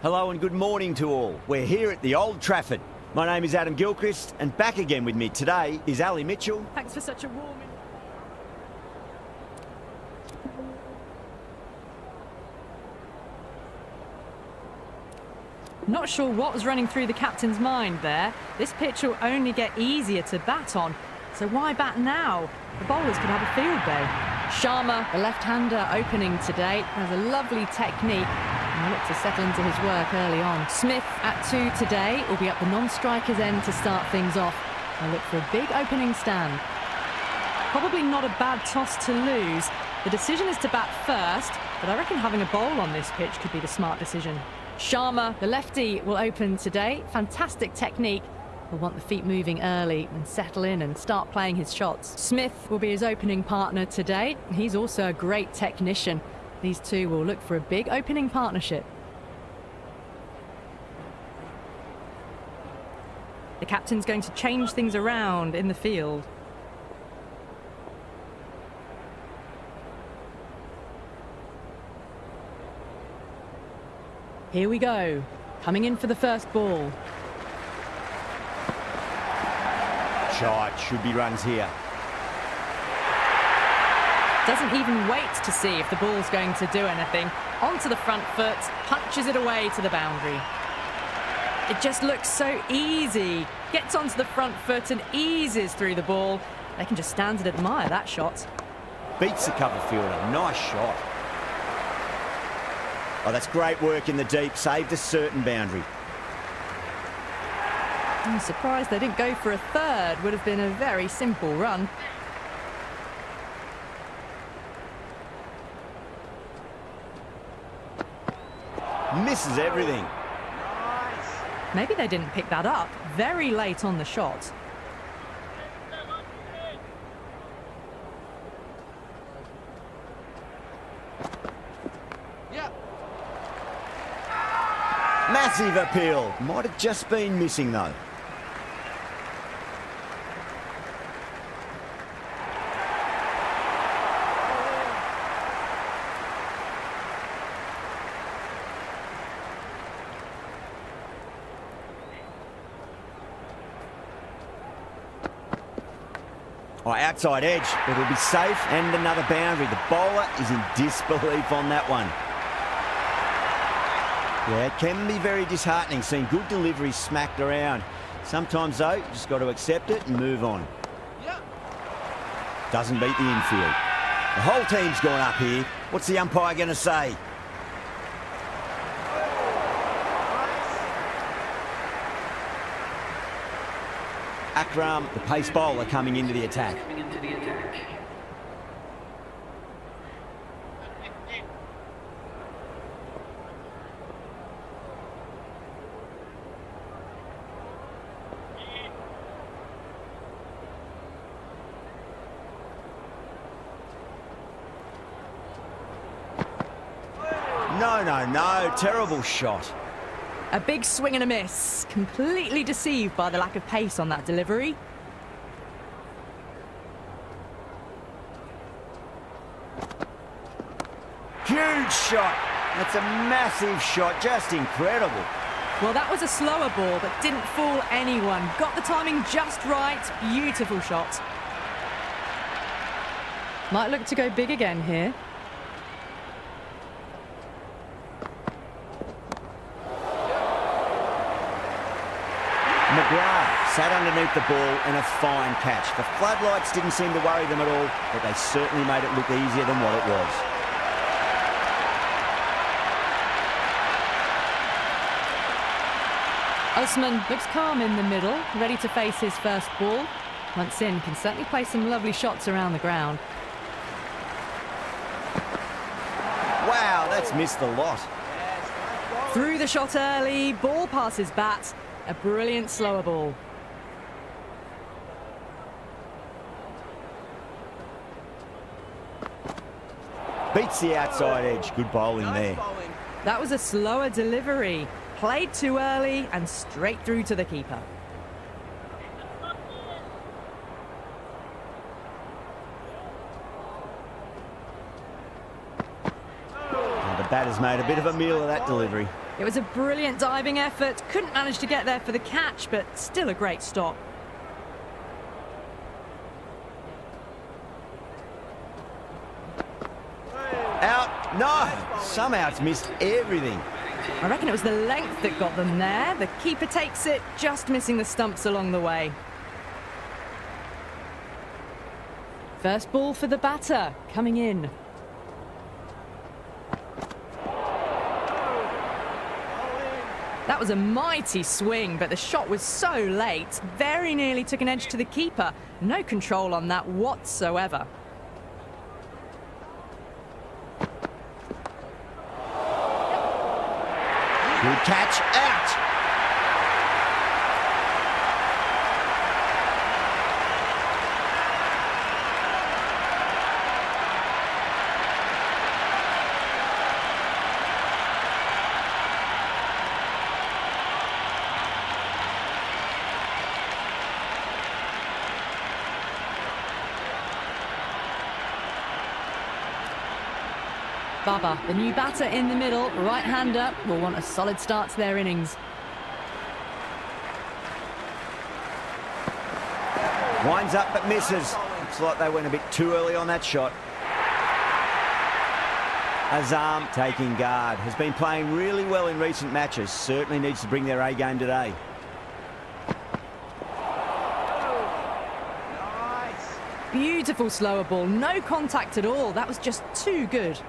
Hello and good morning to all. We're here at the Old Trafford. My name is Adam Gilchrist, and back again with me today is Ali Mitchell. Thanks for such a warm... Not sure what was running through the captain's mind there. This pitch will only get easier to bat on, so why bat now? The bowlers could have a field day. Sharma, the left-hander opening today, has a lovely technique and will look to settle into his work early on. Smith at 2 today will be up the non-striker's end to start things off. They'll look for a big opening stand. Probably not a bad toss to lose. The decision is to bat first, but I reckon having a bowl on this pitch could be the smart decision. Sharma, the lefty, will open today. Fantastic technique. He'll want the feet moving early and settle in and start playing his shots. Smith will be his opening partner today. He's also a great technician. These two will look for a big opening partnership. The captain's going to change things around in the field. Here we go. Coming in for the first ball. Shot, should be runs here. Doesn't even wait to see if the ball's going to do anything. Onto the front foot, punches it away to the boundary. It just looks so easy. Gets onto the front foot and eases through the ball. They can just stand and admire that shot. Beats the cover fielder. Nice shot. Oh, that's great work in the deep. Saved a certain boundary. I'm surprised they didn't go for a third. Would have been a very simple run. Misses everything. Maybe they didn't pick that up. Very late on the shot. Massive appeal. Might have just been missing though. Oh, outside edge, but it'll be safe and another boundary. The bowler is in disbelief on that one. Yeah, it can be very disheartening seeing good deliveries smacked around. Sometimes, though, you just got to accept it and move on. Doesn't beat the infield. The whole team's gone up here. What's the umpire going to say? Akram, the pace bowler, coming into the attack. No, terrible shot. A big swing and a miss. Completely deceived by the lack of pace on that delivery. Huge shot. That's a massive shot. Just incredible. Well, that was a slower ball, but didn't fool anyone. Got the timing just right. Beautiful shot. Might look to go big again here. McGrath sat underneath the ball and a fine catch. The floodlights didn't seem to worry them at all, but they certainly made it look easier than what it was. Osman looks calm in the middle, ready to face his first ball. Once in, can certainly play some lovely shots around the ground. Wow, that's missed the lot. Through the shot early, ball passes bat. A brilliant slower ball. Beats the outside edge. Good bowling there. That was a slower delivery. Played too early and straight through to the keeper. Batter's made a bit of a meal of that delivery. It was a brilliant diving effort. Couldn't manage to get there for the catch, but still a great stop. Out. No! Somehow it's missed everything. I reckon it was the length that got them there. The keeper takes it, just missing the stumps along the way. First ball for the batter, coming in. That was a mighty swing, but the shot was so late. Very nearly took an edge to the keeper. No control on that whatsoever. Good catch, out! Baba, the new batter in the middle, right-hander, will want a solid start to their innings. Winds up but misses. Looks like they went a bit too early on that shot. Azam taking guard. Has been playing really well in recent matches. Certainly needs to bring their A game today. Beautiful slower ball, no contact at all. That was just too good.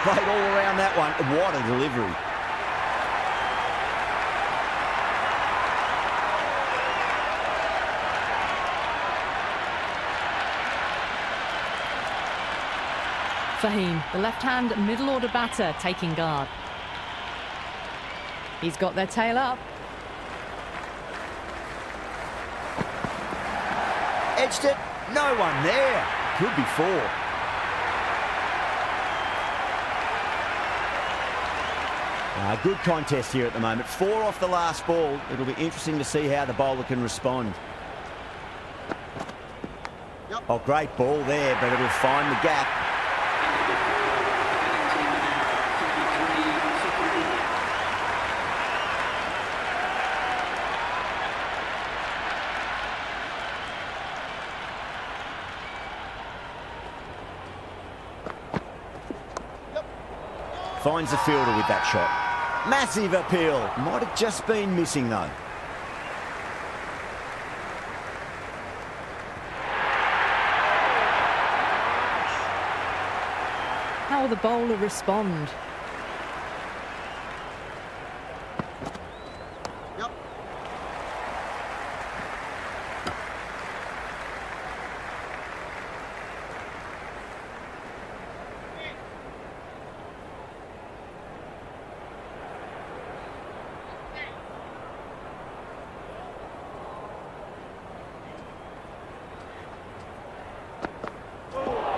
Played all around that one. What a delivery. Fahim, the left-hand middle-order batter, taking guard. He's got their tail up. Edged it. No one there. Could be four. Good contest here at the moment. 4 off the last ball. It'll be interesting to see how the bowler can respond. Yep. Oh, great ball there, but it'll find the gap. Yep. Finds the fielder with that shot. Massive appeal. Might have just been missing, though. How will the bowler respond? Yep.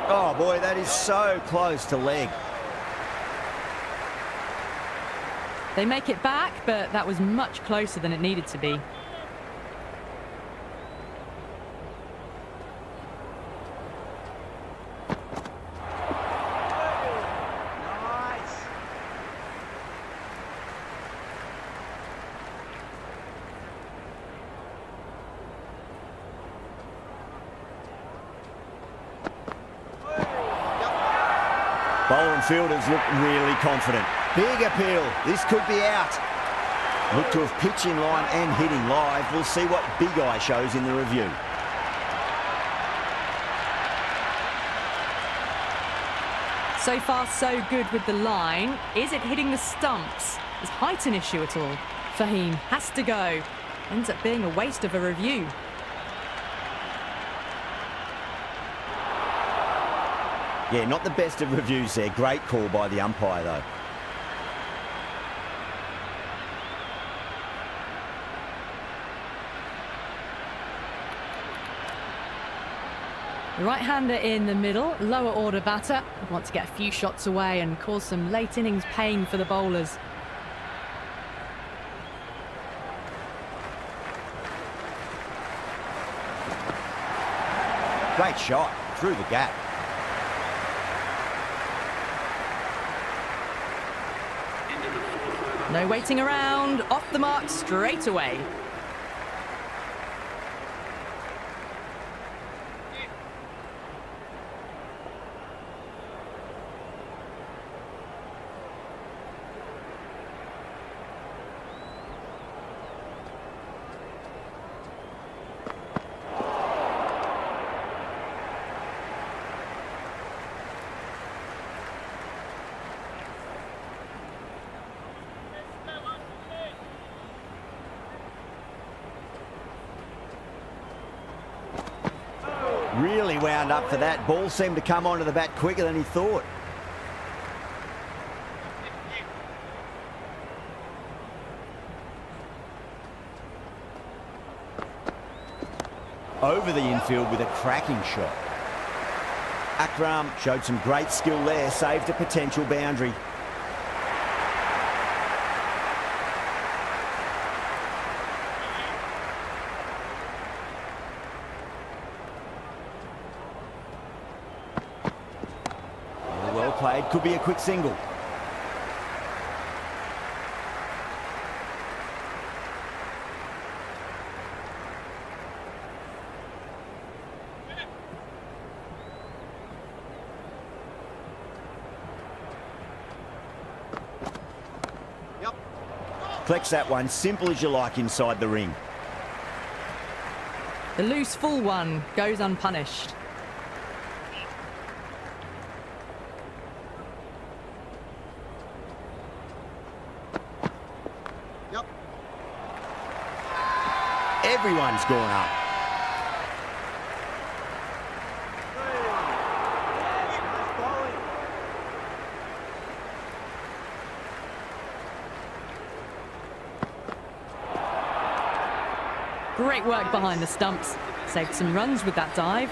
Oh boy, that is so close to leg. They make it back, but that was much closer than it needed to be. Bowler and fielders look really confident. Big appeal. This could be out. Look to have pitch in line and hitting live. We'll see what Big Eye shows in the review. So far, so good with the line. Is it hitting the stumps? Is height an issue at all? Fahim has to go. Ends up being a waste of a review. Yeah, not the best of reviews there. Great call by the umpire, though. The right-hander in the middle, lower order batter. Want to get a few shots away and cause some late innings pain for the bowlers. Great shot through the gap. No waiting around, off the mark straight away. Really wound up for that. Ball seemed to come onto the bat quicker than he thought. Over the infield with a cracking shot. Akram showed some great skill there, saved a potential boundary. Well played, could be a quick single. Collects that one, simple as you like inside the ring. The loose full one goes unpunished. Everyone's gone up. Great work behind the stumps. Saved some runs with that dive.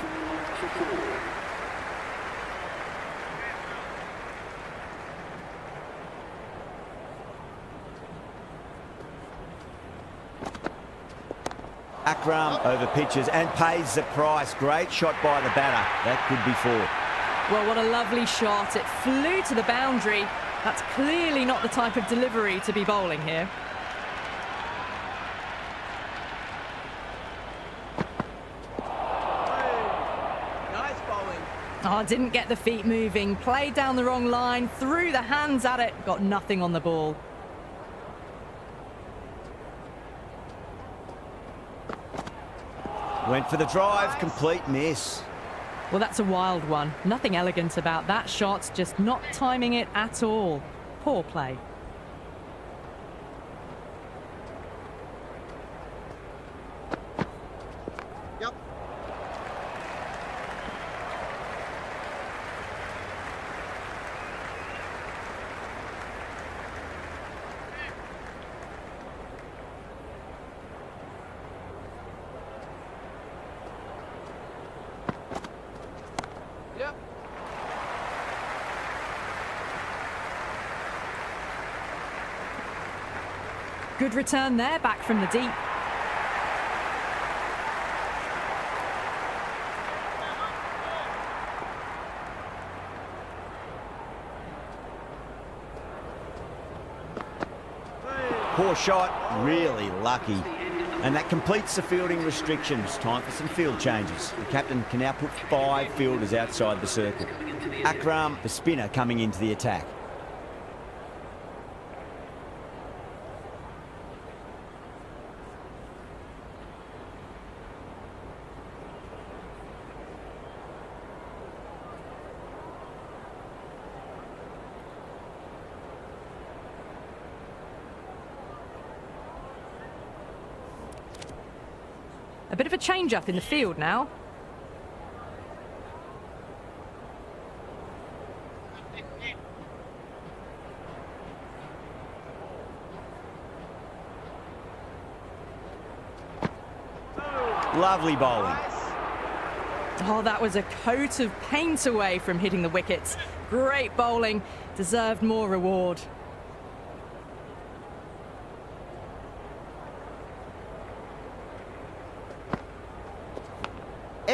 Akram over pitches and pays the price. Great shot by the batter. That could be four. Well, what a lovely shot. It flew to the boundary. That's clearly not the type of delivery to be bowling here. Oh, didn't get the feet moving. Played down the wrong line. Threw the hands at it. Got nothing on the ball. Went for the drive, complete miss. Well, that's a wild one. Nothing elegant about that shot, just not timing it at all. Poor play. Yep. Good return there, back from the deep. Poor shot, really lucky. And that completes the fielding restrictions. Time for some field changes. The captain can now put 5 fielders outside the circle. Akram, the spinner, coming into the attack. A bit of a change-up in the field now. Lovely bowling. Oh, that was a coat of paint away from hitting the wickets. Great bowling. Deserved more reward.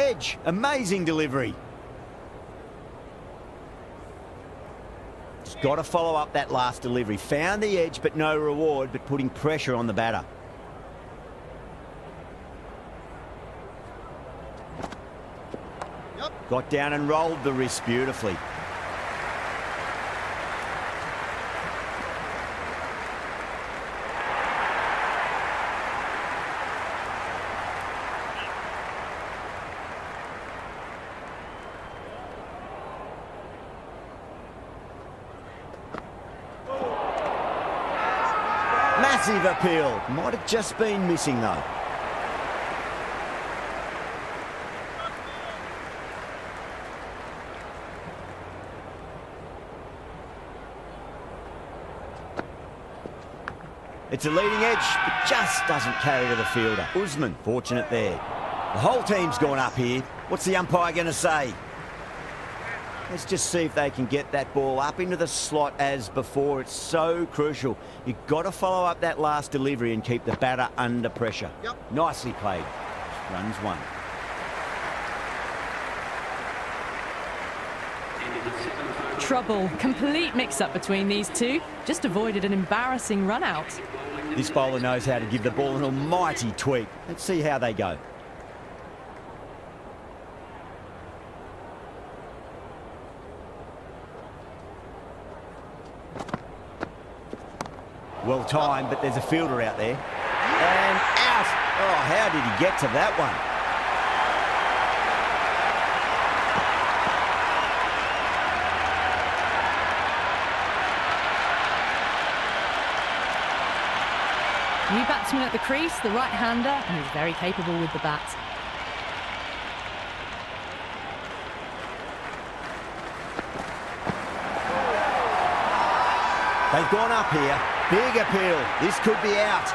edge. Amazing delivery. Just got to follow up that last delivery. Found the edge, but no reward, but putting pressure on the batter. Got down and rolled the wrist beautifully. Massive appeal. Might have just been missing though. It's a leading edge, but just doesn't carry to the fielder. Usman, fortunate there. The whole team's gone up here. What's the umpire going to say? Let's just see if they can get that ball up into the slot as before. It's so crucial. You've got to follow up that last delivery and keep the batter under pressure. Yep. Nicely played. Runs one. Trouble. Complete mix-up between these two. Just avoided an embarrassing run-out. This bowler knows how to give the ball an almighty tweak. Let's see how they go. Well timed, but there's a fielder out there. And out. Oh, how did he get to that one? New batsman at the crease, the right-hander, and he's very capable with the bat. They've gone up here. Big appeal. This could be out.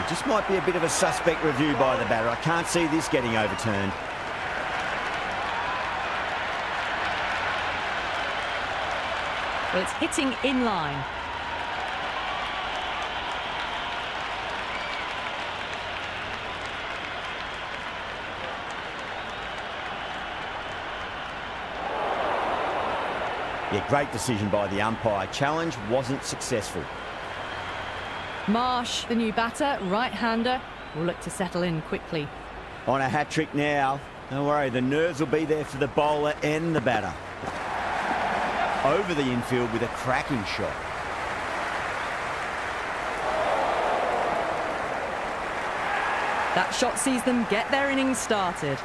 It just might be a bit of a suspect review by the batter. I can't see this getting overturned. Well, it's hitting in line. Yeah, great decision by the umpire. Challenge wasn't successful. Marsh, the new batter, right-hander, will look to settle in quickly. On a hat-trick now. Don't worry, the nerves will be there for the bowler and the batter. Over the infield with a cracking shot. That shot sees them get their innings started.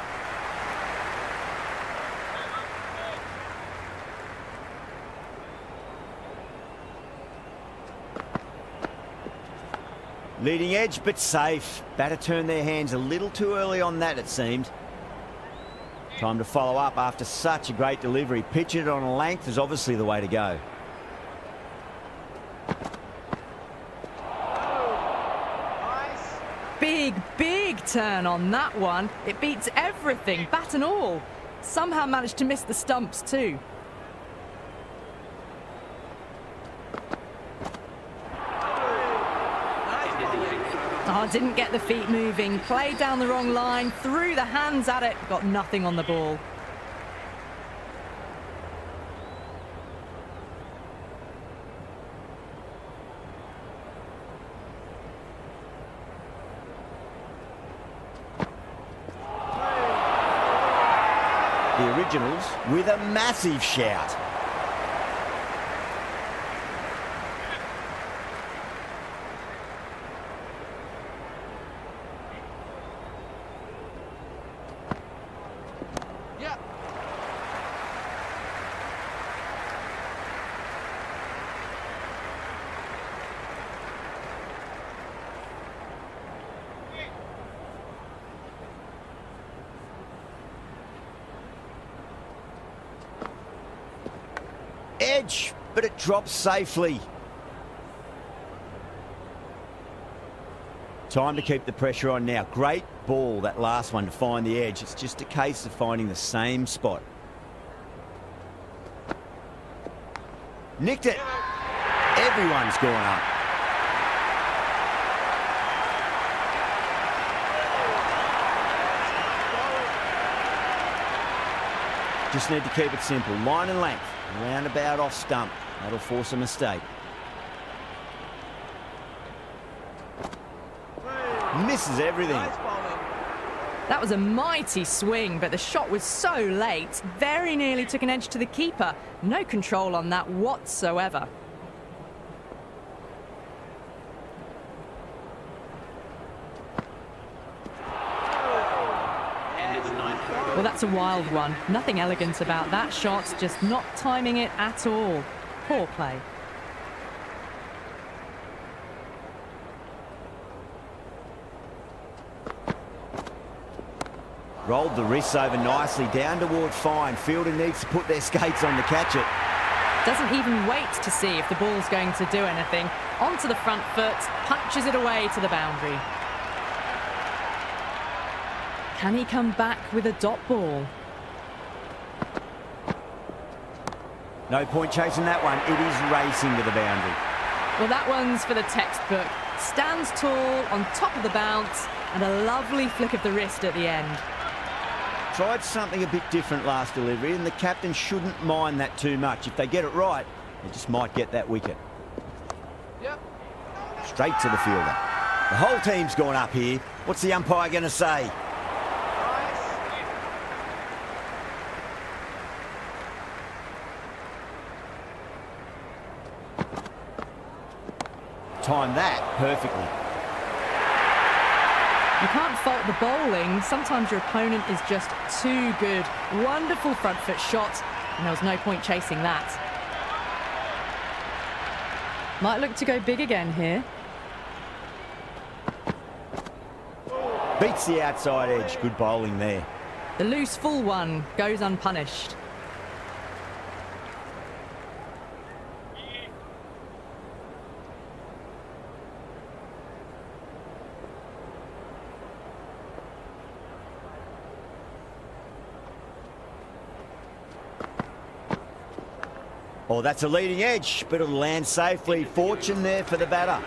Leading edge, but safe. Batter turned their hands a little too early on that, it seemed. Time to follow up after such a great delivery. Pitch it on a length is obviously the way to go. Big turn on that one. It beats everything, bat and all. Somehow managed to miss the stumps too. Oh, didn't get the feet moving, played down the wrong line, threw the hands at it, got nothing on the ball. The Originals with a massive shout. Edge, but it drops safely. Time to keep the pressure on now. Great ball, that last one, to find the edge. It's just a case of finding the same spot. Nicked it. Everyone's gone up. Just need to keep it simple. Line and length. Roundabout off stump. That'll force a mistake. Misses everything. That was a mighty swing, but the shot was so late. Very nearly took an edge to the keeper. No control on that whatsoever. Well, that's a wild one. Nothing elegant about that shot, just not timing it at all. Poor play. Rolled the wrists over nicely, down toward fine. Fielder needs to put their skates on to catch it. Doesn't even wait to see if the ball's going to do anything. Onto the front foot, punches it away to the boundary. Can he come back with a dot ball? No point chasing that one. It is racing to the boundary. Well, that one's for the textbook. Stands tall, on top of the bounce, and a lovely flick of the wrist at the end. Tried something a bit different last delivery, and the captain shouldn't mind that too much. If they get it right, they just might get that wicket. Yep. Straight to the fielder. The whole team's gone up here. What's the umpire going to say? Timed that perfectly. You can't fault the bowling. Sometimes your opponent is just too good. Wonderful front foot shot, and there was no point chasing that. Might look to go big again here. Beats the outside edge. Good bowling there. The loose full one goes unpunished. Oh, that's a leading edge, but it'll land safely. Fortune there for the batter.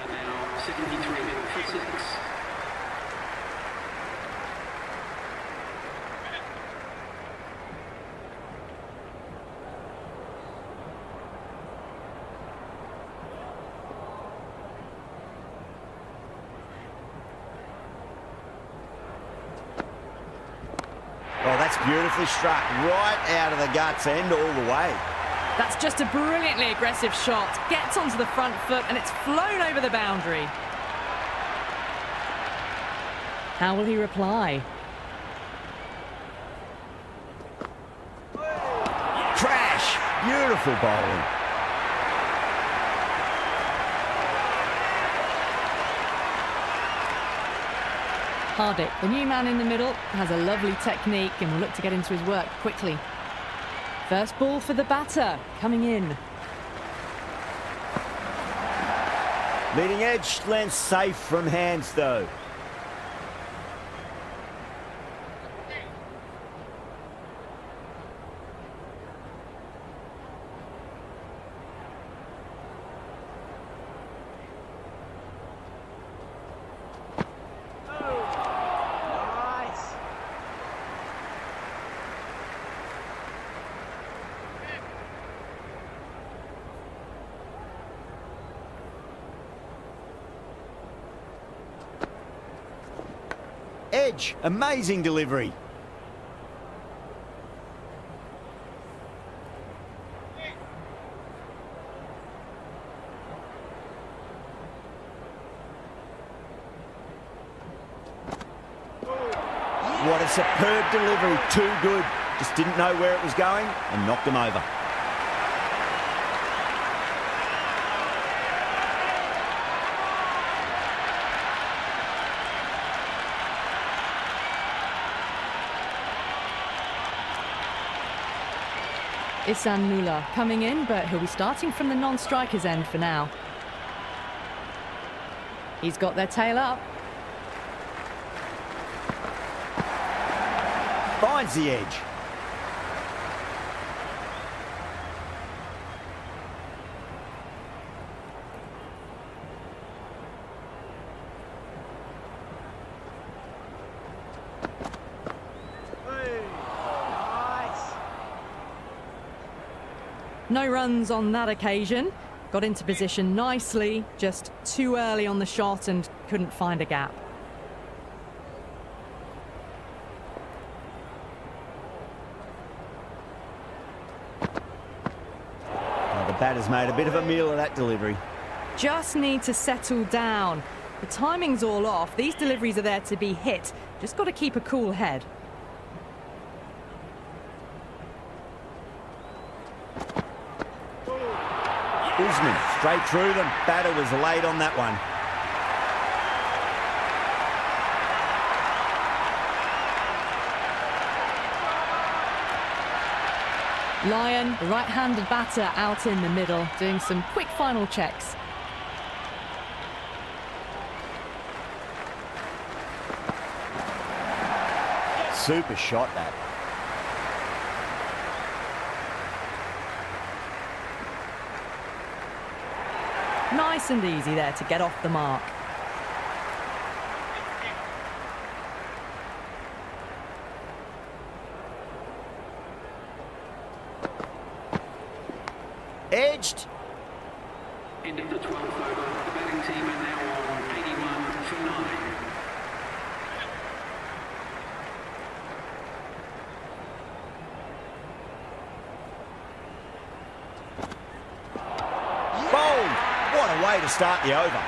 Oh, that's beautifully struck. Right out of the guts end all the way. That's just a brilliantly aggressive shot. Gets onto the front foot and it's flown over the boundary. How will he reply? Crash! Beautiful bowling. Hardick, the new man in the middle, has a lovely technique and will look to get into his work quickly. First ball for the batter, coming in. Leading edge lands safe from hands though. Edge, amazing delivery. What a superb delivery, too good. Just didn't know where it was going and knocked him over. Isan Nula coming in, but he'll be starting from the non-striker's end for now. He's got their tail up. Finds the edge. No runs on that occasion. Got into position nicely, just too early on the shot and couldn't find a gap. The batter's made a bit of a meal of that delivery. Just need to settle down. The timing's all off. These deliveries are there to be hit. Just got to keep a cool head. Usman straight through them. Batter was late on that one. Lyon, the right-handed batter, out in the middle, doing some quick final checks. Super shot, that. Nice and easy there to get off the mark. Edged. End of the 12th over. The batting team are now on 81 for 9. Bowled. What a way to start the over.